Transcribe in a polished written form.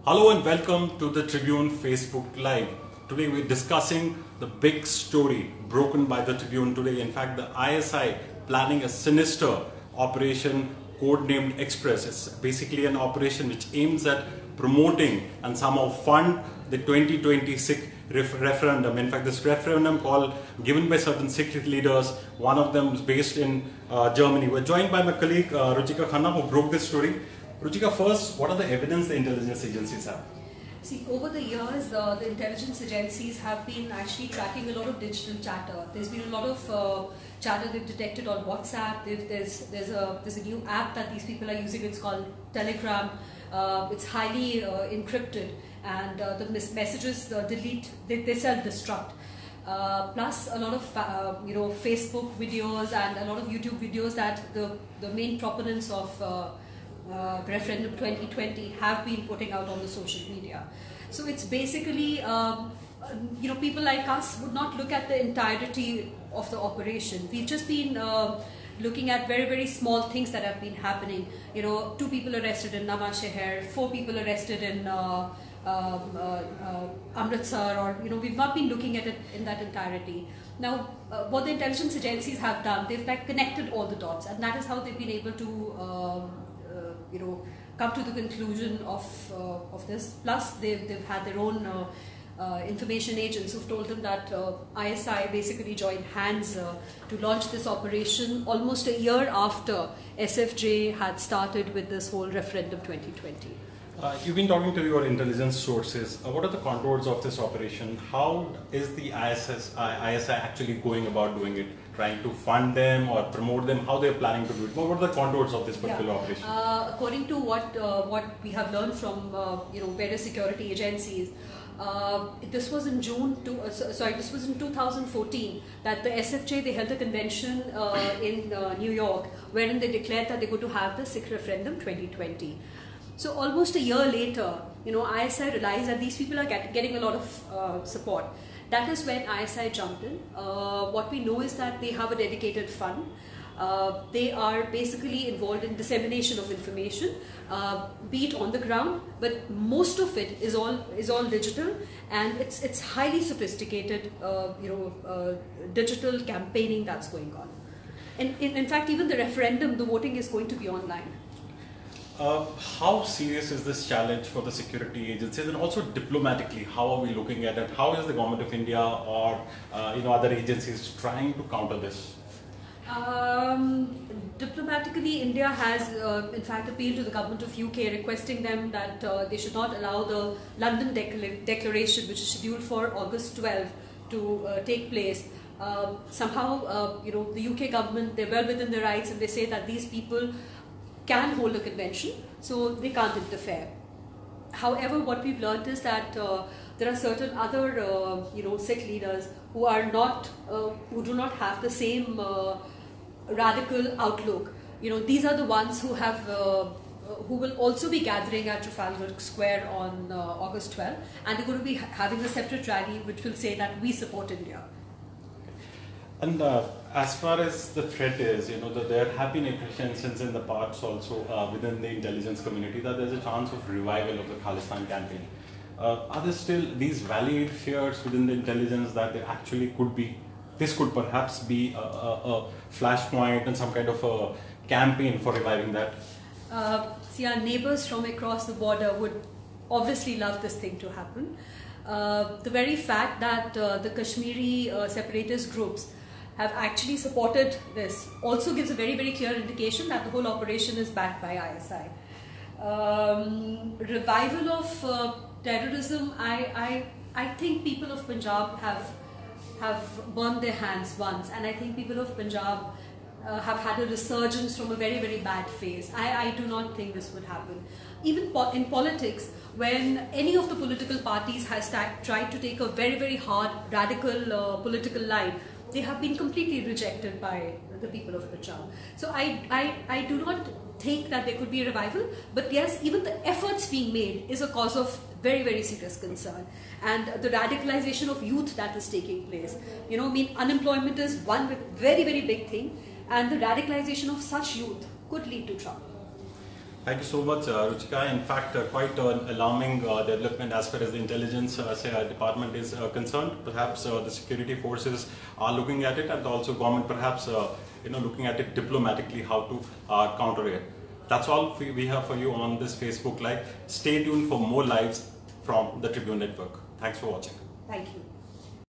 Hello and welcome to the Tribune Facebook Live. Today we're discussing the big story broken by the Tribune today. In fact, the ISI planning a sinister operation codenamed Express. It's basically an operation which aims at promoting and somehow fund the 2020 Sikh referendum. In fact, this referendum call given by certain Sikh leaders, one of them is based in Germany. We're joined by my colleague Ruchika Khanna, who broke this story. Ruchika, first, what are the evidence the intelligence agencies have? See, over the years, the intelligence agencies have been actually tracking a lot of digital chatter. There's been a lot of chatter they've detected on WhatsApp. There's a new app that these people are using. It's called Telegram. It's highly encrypted, and the messages delete. They self-destruct. Plus a lot of Facebook videos and a lot of YouTube videos that the main proponents of Referendum 2020 have been putting out on the social media. So it's basically, people like us would not look at the entirety of the operation. We've just been looking at very, very small things that have been happening. 2 people arrested in Nankana, 4 people arrested in Amritsar, or we've not been looking at it in that entirety. Now, what the intelligence agencies have done, they've connected all the dots, and that is how they've been able to come to the conclusion of this. Plus, they've had their own information agents who've told them that ISI basically joined hands to launch this operation almost a year after SFJ had started with this whole Referendum 2020. You've been talking to your intelligence sources. What are the contours of this operation? How is the ISI actually going about doing it? Trying to fund them or promote them? How they're planning to do it? What are the contours of this particular operation? According to what we have learned from various security agencies, this was in this was in 2014 that the SFJ, they held a convention in New York, wherein they declared that they're going to have the Sikh Referendum 2020. So almost a year later, ISI realized that these people are getting a lot of support. That is when ISI jumped in. What we know is that they have a dedicated fund. They are basically involved in dissemination of information, be it on the ground, but most of it is all digital, and it's highly sophisticated, digital campaigning that's going on. And in fact, even the referendum, the voting is going to be online. How serious is this challenge for the security agencies, and also diplomatically, how are we looking at it? How is the government of India or other agencies trying to counter this? Diplomatically, India has in fact appealed to the government of UK, requesting them that they should not allow the London Declaration, which is scheduled for August 12, to take place. Somehow, the UK government, they're well within their rights, and they say that these people can hold a convention, so they can't interfere. However, what we've learned is that there are certain other, Sikh leaders who are not, who do not have the same radical outlook. These are the ones who have, who will also be gathering at Trafalgar Square on August 12, and they're going to be having a separate rally which will say that we support India. And as far as the threat is, there have been apprehensions in the past also within the intelligence community that there's a chance of revival of the Khalistan campaign. Are there still these valid fears within the intelligence that there actually could be, this could perhaps be a flashpoint and some kind of a campaign for reviving that? See, our neighbors from across the border would obviously love this thing to happen. The very fact that the Kashmiri separatist groups have actually supported this also gives a very, very clear indication that the whole operation is backed by ISI. Revival of terrorism, I think people of Punjab have burned their hands once, and I think people of Punjab have had a resurgence from a very, very bad phase. I do not think this would happen. Even in politics, when any of the political parties has tried to take a very, very hard, radical political line, they have been completely rejected by the people of Punjab. So I do not think that there could be a revival, but yes, even the efforts being made is a cause of very, very serious concern. And the radicalization of youth that is taking place. Unemployment is one very, very big thing, and the radicalization of such youth could lead to trouble. Thank you so much, Ruchika. In fact, quite an alarming development as far as the intelligence department is concerned. Perhaps the security forces are looking at it, and also government perhaps looking at it diplomatically how to counter it. That's all we have for you on this Facebook Live. Stay tuned for more lives from the Tribune Network. Thanks for watching. Thank you.